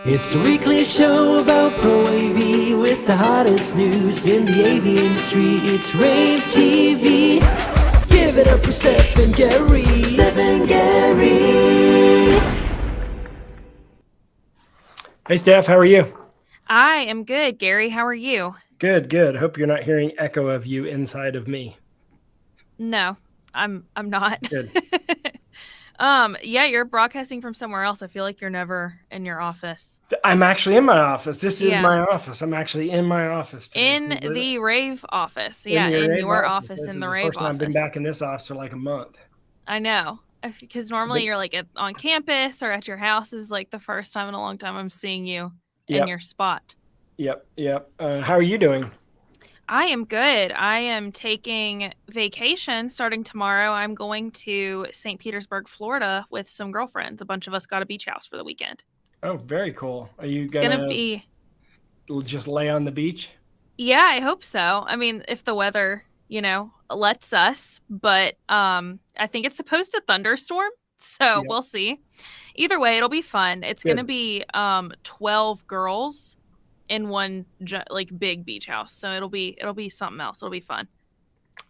It's the weekly show about Pro AV with the hottest news in the AV industry. It's rAVe TV. Give it up for Steph and Gary. Steph and Gary. Hey, Steph, how are you? I am good, Gary. How are you? Good, good. Hope you're not hearing echo of you inside of me. No, I'm not. Good. Yeah, you're broadcasting from somewhere else. I feel like you're never in your office. I'm actually in my office. This is Yeah. my office. I'm actually in my office today. In the rAVe office. In Yeah, your in rAVe your office, This in is the the rAVe first time I've been office. back in this office for like a month. I know. Because normally you're like on campus or at your house. Is like the first time in a long time I'm seeing you in your spot. Yep. How are you doing? I am good. I am taking vacation starting tomorrow. I'm going to St. Petersburg, Florida with some girlfriends. A bunch of us got a beach house for the weekend. Oh, very cool. Are you It's gonna be just lay on the beach? Yeah, I hope so. I mean, if the weather, lets us, but I think it's supposed to thunderstorm, so we'll see. Either way, it'll be fun. It's going to be 12 girls in one big beach house. So it'll be something else. It'll be fun.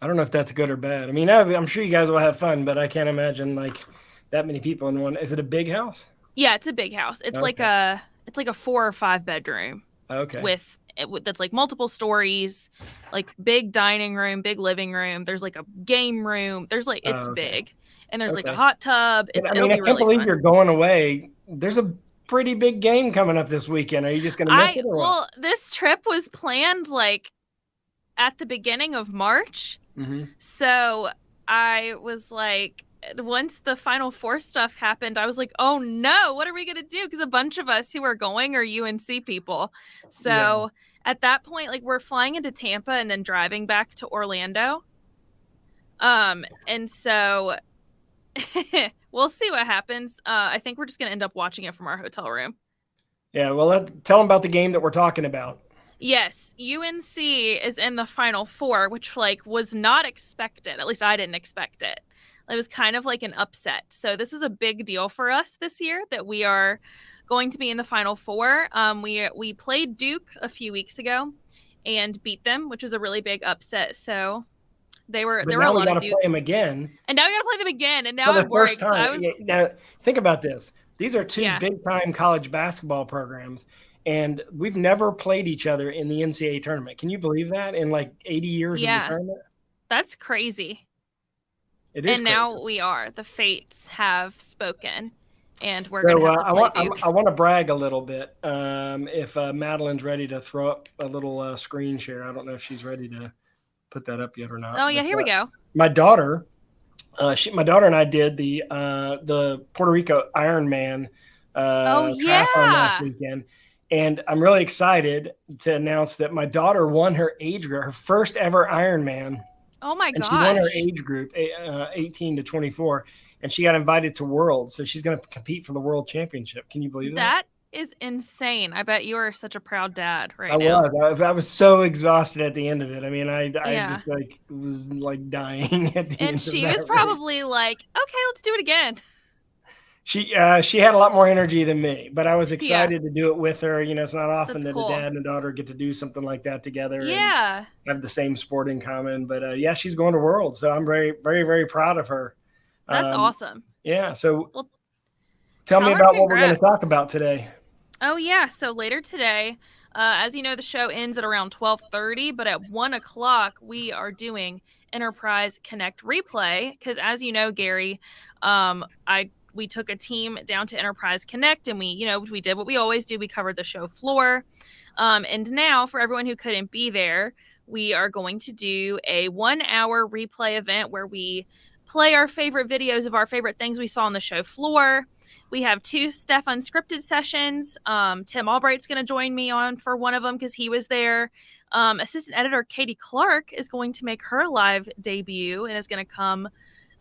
I don't know if that's good or bad. I mean, I'm sure you guys will have fun, but I can't imagine like that many people in one. Is it a big house? Yeah, it's a big house. It's like a 4 or 5 bedroom. Okay. That's like multiple stories, like big dining room, big living room. There's like a game room. There's like it's big, and there's like a hot tub. I can't believe you're going away. There's a pretty big game coming up this weekend. Are you just going to miss it or what? Well, this trip was planned like at the beginning of March. Mm-hmm. So I was like, once the Final Four stuff happened, I was like, oh no, what are we going to do? Because a bunch of us who are going are UNC people. So at that point, like we're flying into Tampa and then driving back to Orlando. And so we'll see what happens. I think we're just going to end up watching it from our hotel room. Yeah, well, tell them about the game that we're talking about. Yes, UNC is in the Final Four, which was not expected. At least I didn't expect it. It was kind of like an upset. So this is a big deal for us this year that we are going to be in the Final Four. We played Duke a few weeks ago and beat them, which was a really big upset. So there were a lot of Duke. Play them again. And now we got to play them again. And now I'm worried. Now think about this. These are two big-time college basketball programs, and we've never played each other in the NCAA tournament. Can you believe that? In like 80 years of the tournament? That's crazy. It is. And crazy. Now we are. The fates have spoken, and we're going to have to play Duke. I want to brag a little bit. If Madeline's ready to throw up a little screen share, I don't know if she's ready to put that up yet or not. Oh, yeah, here we go. My daughter, my daughter and I did the Puerto Rico Ironman triathlon last weekend. And I'm really excited to announce that my daughter won her age group, her first ever Ironman. Oh my gosh. And she won her age group, 18 to 24, and she got invited to Worlds. So she's going to compete for the World Championship. Can you believe that? That is insane. I bet you are such a proud dad now. I was so exhausted at the end of it. I mean, I just was like dying at the end of it. And she was probably like, okay, let's do it again. She had a lot more energy than me, but I was excited to do it with her. It's not often that a dad and a daughter get to do something like that together. Yeah. And have the same sport in common. But she's going to Worlds. So I'm very, very, very proud of her. That's awesome. Yeah. So tell me about what we're going to talk about today. Oh, yeah. So later today, as you know, the show ends at around 12:30, but at 1:00, we are doing Enterprise Connect replay. Because as you know, Gary, we took a team down to Enterprise Connect and we did what we always do. We covered the show floor. And now for everyone who couldn't be there, we are going to do a 1-hour replay event where we play our favorite videos of our favorite things we saw on the show floor. We have 2 Steph Unscripted sessions. Tim Albright's going to join me on for one of them because he was there. Assistant editor Katie Clark is going to make her live debut and is going to come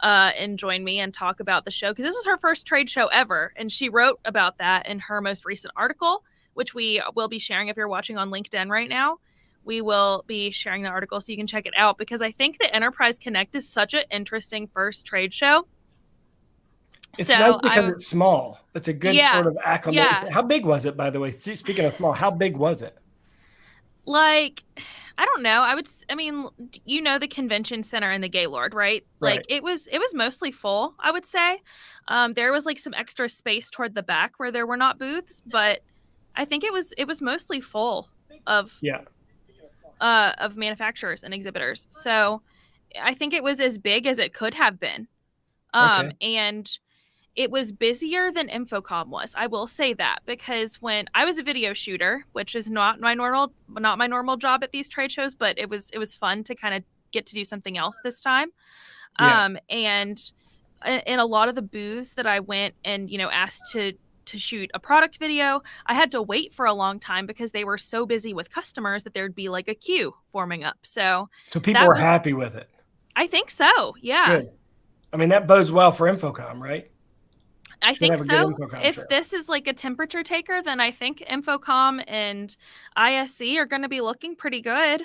and join me and talk about the show because this is her first trade show ever. And she wrote about that in her most recent article, which we will be sharing if you're watching on LinkedIn right now. We will be sharing the article so you can check it out because I think the Enterprise Connect is such an interesting first trade show. It's nice because it's small. It's a good sort of acclimation. Yeah. How big was it, by the way? Speaking of small, how big was it? Like, I don't know. I mean, you know, the convention center in the Gaylord, right? Right. Like it was mostly full, I would say. There was like some extra space toward the back where there were not booths, but I think it was mostly full of manufacturers and exhibitors. So I think it was as big as it could have been. And it was busier than Infocom was. I will say that, because when I was a video shooter, which is not my normal job at these trade shows, but it was fun to kind of get to do something else this time. And in a lot of the booths that I went and, you know, asked to shoot a product video, I had to wait for a long time because they were so busy with customers that there'd be like a queue forming up. So people were happy with it. I think so. Yeah. Good. I mean, that bodes well for Infocom, right? I think so. If this is like a temperature taker, then I think Infocom and ISC are going to be looking pretty good.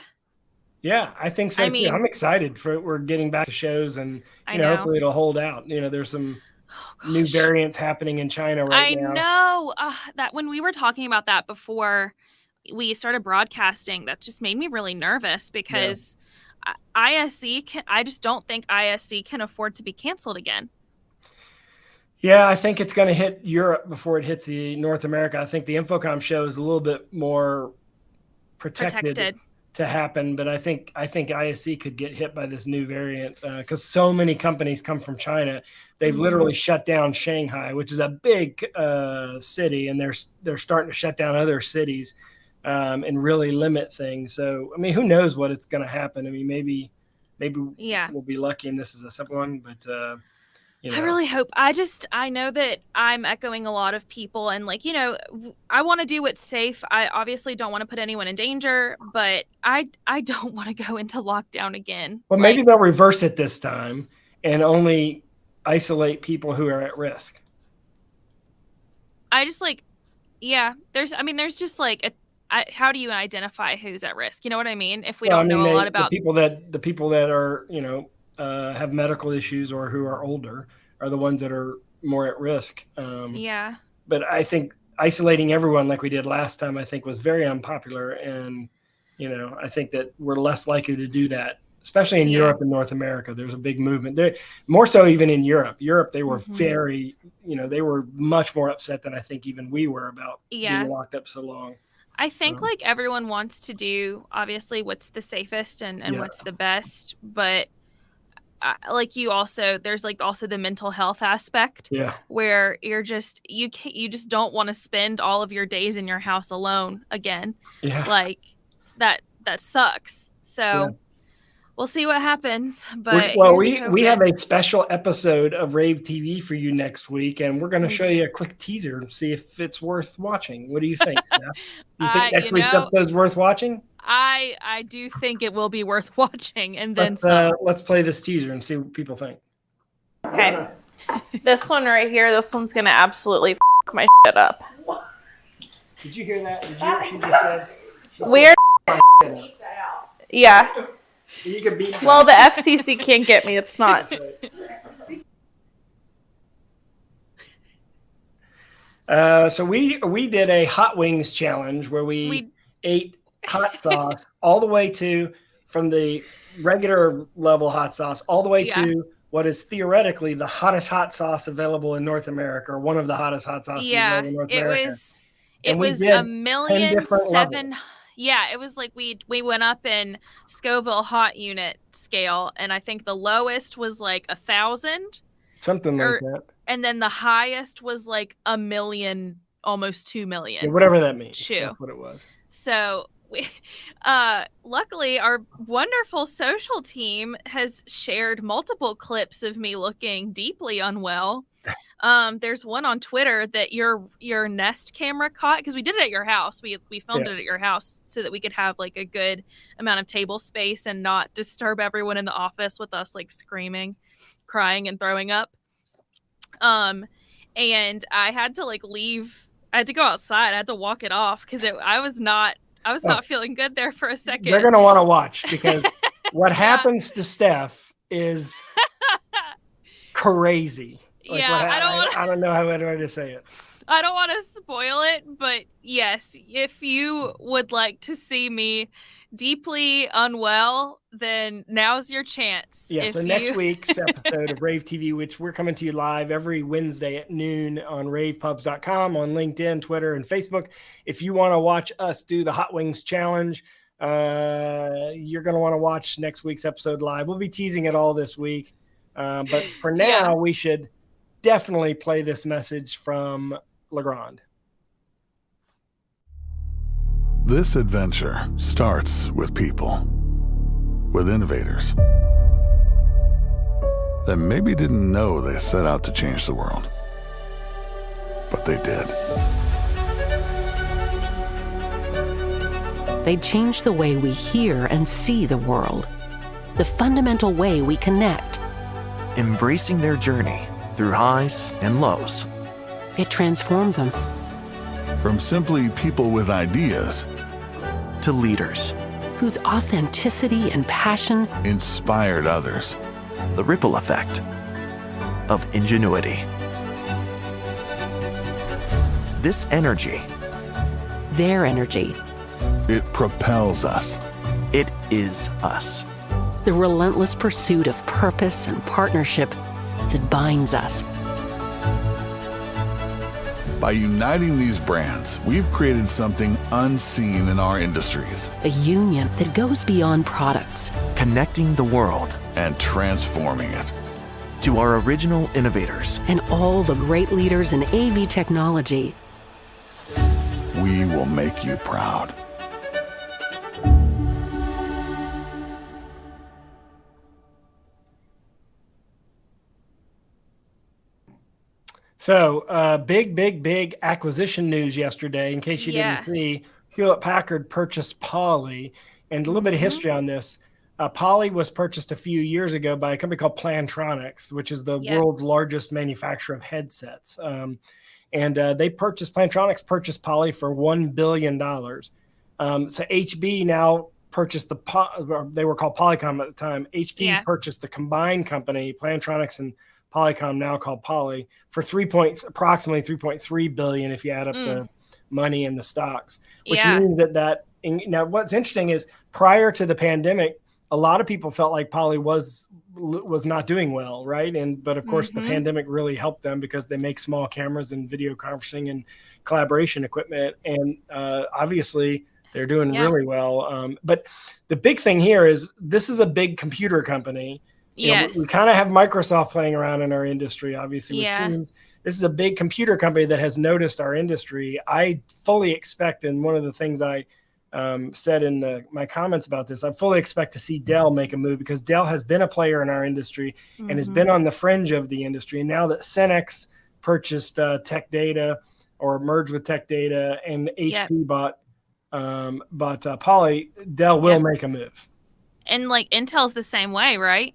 Yeah, I think so too. I'm excited we're getting back to shows, and you know, hopefully it'll hold out. You know, there's some new variants happening in China right now. I know that when we were talking about that before we started broadcasting, that just made me really nervous because I just don't think ISC can afford to be canceled again. Yeah, I think it's going to hit Europe before it hits the North America. I think the Infocom show is a little bit more protected to happen, but I think ISC could get hit by this new variant because so many companies come from China. They've literally shut down Shanghai, which is a big city, and they're starting to shut down other cities and really limit things. So, I mean, who knows what it's going to happen? I mean, maybe we'll be lucky and this is a simple one, but you know. I really hope. I know that I'm echoing a lot of people, and like, you know, I want to do what's safe. I obviously don't want to put anyone in danger, but I don't want to go into lockdown again. Well, maybe they'll reverse it this time and only isolate people who are at risk. There's just like how do you identify who's at risk? You know what I mean? If we don't know a lot about the people that are, you know, have medical issues or who are older are the ones that are more at risk. But I think isolating everyone like we did last time, I think was very unpopular. And, you know, I think that we're less likely to do that, especially in Europe and North America. There's a big movement there, more so even in Europe. They were very, you know, they were much more upset than I think even we were about being locked up so long. I think like everyone wants to do obviously what's the safest and what's the best, but like there's like also the mental health aspect where you just don't want to spend all of your days in your house alone again. Like that sucks. So we'll see what happens. But we have a special episode of rAVe TV for you next week, and we're going to show you a quick teaser and see if it's worth watching. What do you think, Steph? You think next week's episode is worth watching? I do think it will be worth watching, and then let's play this teaser and see what people think. Okay, this one right here. This one's going to absolutely f my shit up. Did you hear that? Did you hear what she just said? Weird. Yeah. You can beat well, the FCC can't get me. It's not. So we did a hot wings challenge where we ate hot sauce all the way from the regular level hot sauce all the way to what is theoretically the hottest hot sauce available in North America, or one of the hottest hot sauces available in North America. It was 1,000,007. Yeah, it was like we went up in Scoville hot unit scale, and I think the lowest was like 1,000. Something like that. And then the highest was like 1,000,000, almost 2,000,000. Yeah, whatever that means. That's what it was. So luckily our wonderful social team has shared multiple clips of me looking deeply unwell. There's one on Twitter that your Nest camera caught, because we did it at your house. We filmed it at your house so that we could have like a good amount of table space and not disturb everyone in the office with us like screaming, crying, and throwing up. And I had to like leave. I had to go outside. I had to walk it off because I was not feeling good there for a second. They're gonna want to watch, because what happens to Steph is crazy. Like yeah, I don't know how to say it. I don't want to spoil it, but yes, if you would like to see me deeply unwell, then now's your chance. Yeah, so next week's episode of rAVe TV, which we're coming to you live every Wednesday at noon on ravepubs.com, on LinkedIn, Twitter, and Facebook. If you want to watch us do the Hot Wings Challenge, you're going to want to watch next week's episode live. We'll be teasing it all this week. But for now, we should definitely play this message from Legrand. This adventure starts with people, with innovators that maybe didn't know they set out to change the world, but they did. They change the way we hear and see the world, the fundamental way we connect. Embracing their journey through highs and lows. It transformed them. From simply people with ideas to leaders whose authenticity and passion inspired others. The ripple effect of ingenuity. This energy, their energy, it propels us. It is us. The relentless pursuit of purpose and partnership that binds us. By uniting these brands, we've created something unseen in our industries. A union that goes beyond products. Connecting the world. And transforming it. To our original innovators. And all the great leaders in AV technology. We will make you proud. So big acquisition news yesterday. In case you didn't see, Hewlett-Packard purchased Poly. And a little bit of history on this. Poly was purchased a few years ago by a company called Plantronics, which is the world's largest manufacturer of headsets. Plantronics purchased Poly for $1 billion. So HB now purchased they were called Polycom at the time. HP purchased the combined company, Plantronics and Polycom, now called Poly, for approximately $3.3 billion if you add up the money and the stocks, which means now what's interesting is prior to the pandemic, a lot of people felt like Poly was not doing well, right? But of course, the pandemic really helped them because they make small cameras and video conferencing and collaboration equipment, and obviously they're doing really well. But the big thing here is this is a big computer company. Yes. We kind of have Microsoft playing around in our industry, obviously. With Teams. This is a big computer company that has noticed our industry. I fully expect, and one of the things I said in my comments about this, I fully expect to see Dell make a move, because Dell has been a player in our industry and has been on the fringe of the industry. And now that Cenex purchased Tech Data, or merged with Tech Data, and HP bought Poly, Dell will make a move. And like Intel's the same way, right?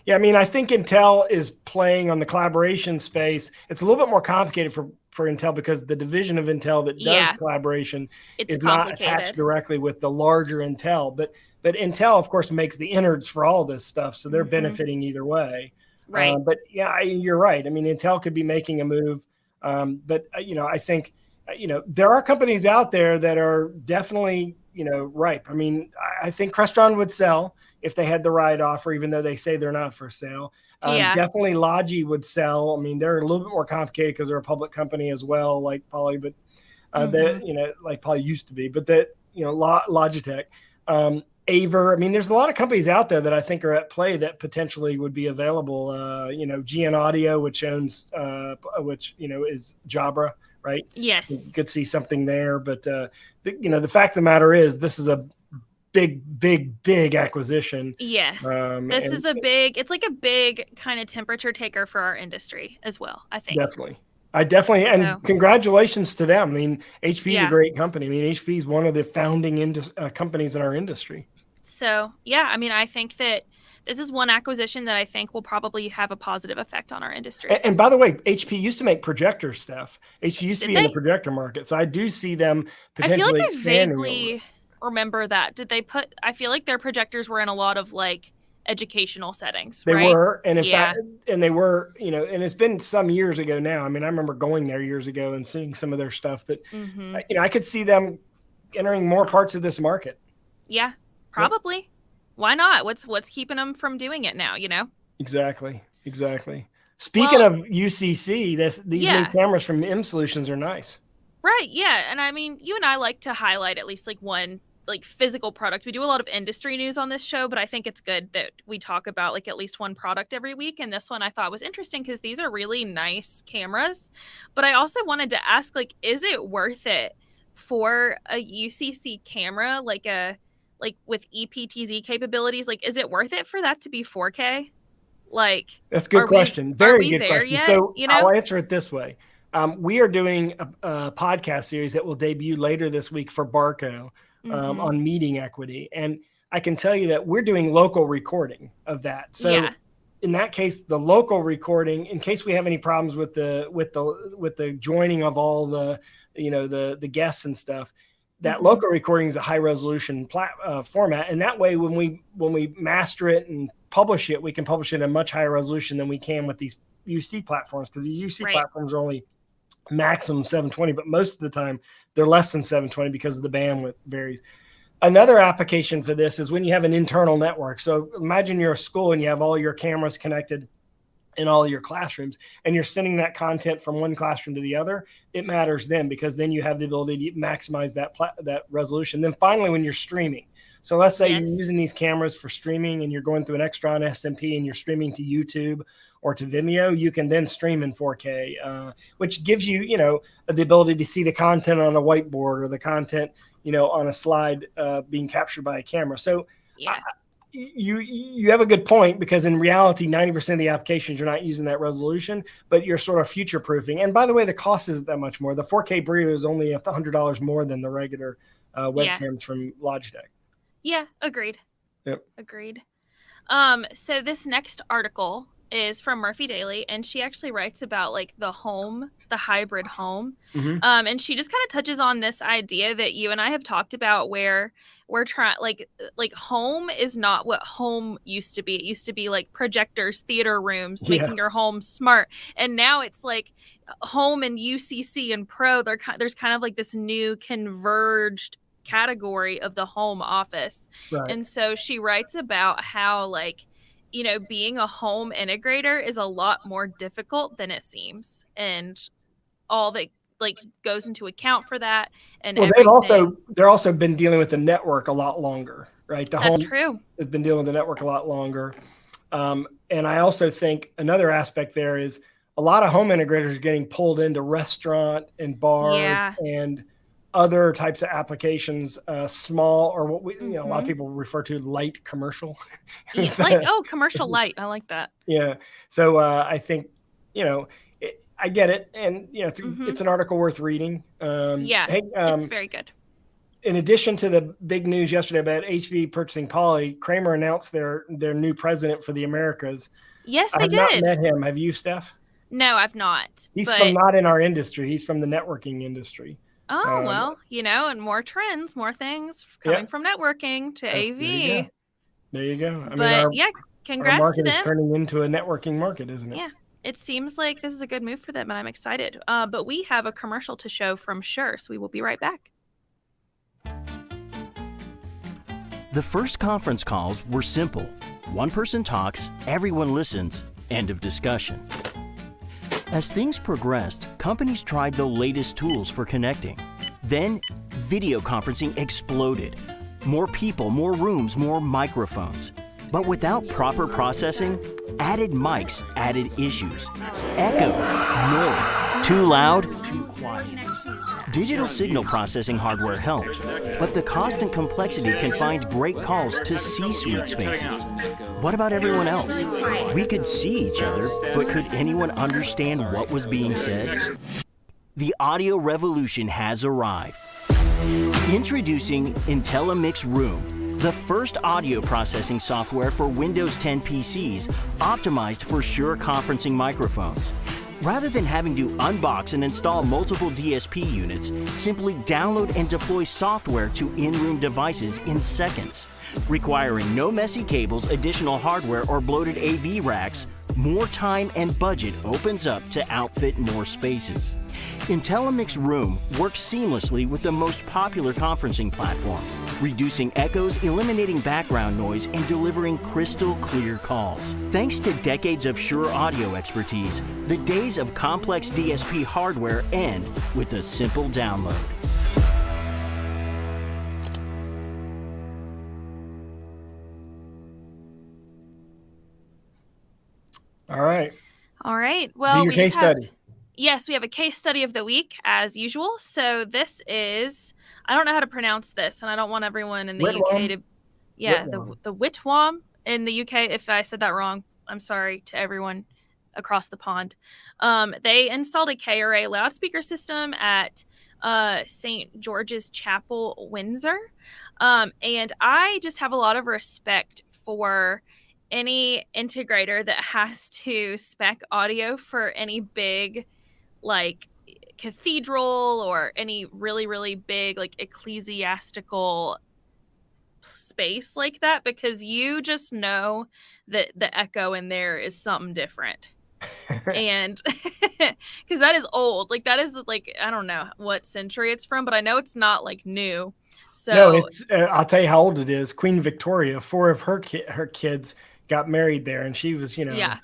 Yeah, I mean, I think Intel is playing on the collaboration space. It's a little bit more complicated for Intel, because the division of Intel that does collaboration is not attached directly with the larger Intel. But Intel, of course, makes the innards for all this stuff, so they're benefiting either way. Right. But yeah, you're right. I mean, Intel could be making a move. But I think there are companies out there that are definitely ripe. I mean, I think Crestron would sell if they had the right offer, even though they say they're not for sale. Definitely Logi would sell. I mean, they're a little bit more complicated because they're a public company as well, like Poly, but like Poly used to be, but Logitech, Aver. I mean, there's a lot of companies out there that I think are at play that potentially would be available. GN Audio, which owns, is Jabra, right? Yes. You could see something there, but the fact of the matter is, this is a big acquisition. Yeah. It's like a big kind of temperature taker for our industry as well, I think. Definitely. And congratulations to them. I mean, HP is a great company. I mean, HP is one of the founding companies in our industry. So, yeah, I mean, I think that this is one acquisition that I think will probably have a positive effect on our industry. And by the way, HP used to make projectors, Steph. HP used to be in the projector market. So I do see them potentially expanding. I vaguely remember that. I feel like their projectors were in a lot of like educational settings, They right? were, and and they were, you know, and it's been some years ago now. I mean, I remember going there years ago and seeing some of their stuff, but you know, I could see them entering more parts of this market. Yeah, probably. Yep. Why not? What's keeping them from doing it now, you know? Exactly. Speaking of UCC, these new cameras from M Solutions are nice. Right, yeah. And I mean, you and I like to highlight at least like one like physical product. We do a lot of industry news on this show, but I think it's good that we talk about like at least one product every week. And this one I thought was interesting because these are really nice cameras. But I also wanted to ask, like, is it worth it for a UCC camera, like with EPTZ capabilities? Like, is it worth it for that to be 4K? Like, that's a good question. Very good question. Yet? So you know? I'll answer it this way. We are doing a podcast series that will debut later this week for Barco. On meeting equity. And I can tell you that we're doing local recording of that. So in that case, the local recording, in case we have any problems with the joining of all the, you know, the guests and stuff, that local recording is a high resolution format. And that way, when we master it and publish it, we can publish it in a much higher resolution than we can with these UC platforms, because these UC platforms are only maximum 720, but most of the time they're less than 720 because of the bandwidth varies. Another application for this is when you have an internal network. So imagine you're a school and you have all your cameras connected in all your classrooms, and you're sending that content from one classroom to the other. It matters then, because then you have the ability to maximize that resolution. Then finally, when you're streaming, so let's say you're using these cameras for streaming and you're going through an Extron SMP and you're streaming to YouTube or to Vimeo, you can then stream in 4K, which gives you, you know, the ability to see the content on a whiteboard or the content, you know, on a slide being captured by a camera. So you have a good point, because in reality, 90% of the applications, you're not using that resolution, but you're sort of future proofing. And by the way, the cost isn't that much more. The 4K Burrito is only $100 more than the regular webcams from Logitech. Yeah, agreed. Yep. Agreed. So this next article is from Murphy Daily, and she actually writes about like the hybrid home. And she just kind of touches on this idea that you and I have talked about, where we're trying like home is not what home used to be. It used to be like projectors, theater rooms, making your home smart. And now it's like home and UCC and Pro, there's kind of like this new converged category of the home office. Right. And so she writes about how, like, you know, being a home integrator is a lot more difficult than it seems, and all that like goes into account for that. And they're also been dealing with the network a lot longer, right? That's true. Has been dealing with the network a lot longer. And I also think another aspect there is a lot of home integrators are getting pulled into restaurant and bars and other types of applications, small, or what we, you know, a lot of people refer to light commercial. Commercial light. I like that. Yeah. So I think, you know, I get it. And, you know, it's an article worth reading. It's very good. In addition to the big news yesterday about HB purchasing Poly, Kramer announced their new president for the Americas. Yes, they did. I have not met him. Have you, Steph? No, I've not. He's from not in our industry. He's from the networking industry. Oh, well, you know, and more trends, more things coming from networking to AV. There you go. I mean, congrats our market to them. Is turning into a networking market, isn't it? Yeah. It seems like this is a good move for them, and I'm excited. But we have a commercial to show from Shure, so we will be right back. The first conference calls were simple. One person talks, everyone listens, end of discussion. As things progressed, companies tried the latest tools for connecting. Then, video conferencing exploded. More people, more rooms, more microphones. But without proper processing, added mics added issues. Echo, noise, too loud, too quiet. Digital signal processing hardware helps, but the cost and complexity confined great calls to C-suite spaces. What about everyone else? We could see each other, but could anyone understand what was being said? The audio revolution has arrived. Introducing Intellimix Room, the first audio processing software for Windows 10 PCs optimized for Shure conferencing microphones. Rather than having to unbox and install multiple DSP units, simply download and deploy software to in-room devices in seconds. Requiring no messy cables, additional hardware, or bloated AV racks, more time and budget opens up to outfit more spaces. Intellimix Room works seamlessly with the most popular conferencing platforms, reducing echoes, eliminating background noise, and delivering crystal clear calls. Thanks to decades of Shure audio expertise, the days of complex DSP hardware end with a simple download. All right. All right. Well, do your case study. Yes, we have a case study of the week as usual. So this is, I don't know how to pronounce this, and I don't want everyone in the UK to, the Whitwam in the UK. If I said that wrong, I'm sorry to everyone across the pond. They installed a KRA loudspeaker system at St. George's Chapel, Windsor. And I just have a lot of respect for any integrator that has to spec audio for any big, like, cathedral or any really, really big, like, ecclesiastical space like that, because you just know that the echo in there is something different. And because that is old, like, that is, like, I don't know what century it's from, but I know it's not, like, new. So no, it's I'll tell you how old it is. Queen Victoria, 4 of her kids got married there, and she was,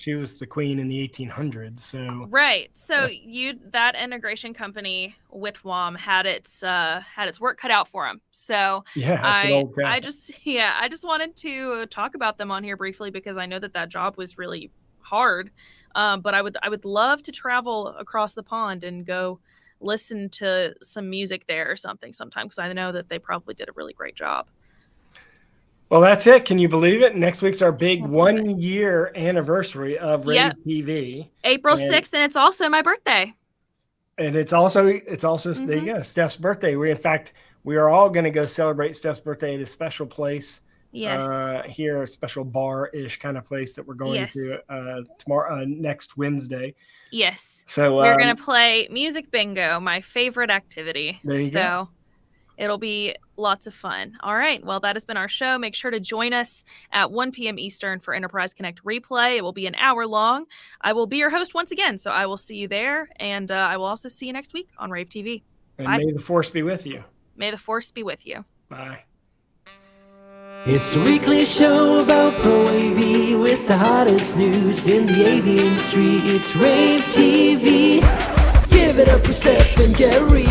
she was the queen in the 1800s. So so that integration company Whitwam had its work cut out for them. So I just wanted to talk about them on here briefly, because I know that job was really hard. But I would love to travel across the pond and go listen to some music there or something sometime, because I know that they probably did a really great job. Well, that's it. Can you believe it? Next week's our big 1 year anniversary of rAVe TV. April 6th, and it's also my birthday. And it's also there you go, Steph's birthday. We are all going to go celebrate Steph's birthday at a special place. Yes. Here, a special bar-ish kind of place that we're going to tomorrow, next Wednesday. Yes. So we're going to play music bingo, my favorite activity. There you go. It'll be lots of fun. All right. Well, that has been our show. Make sure to join us at 1 p.m. Eastern for Enterprise Connect Replay. It will be an hour long. I will be your host once again, so I will see you there. And I will also see you next week on rAVe TV. And Bye. may the force be with you. May the force be with you. Bye. It's the weekly show about Pro AV with the hottest news in the AV industry. It's rAVe TV. Give it up for Steph and Gary.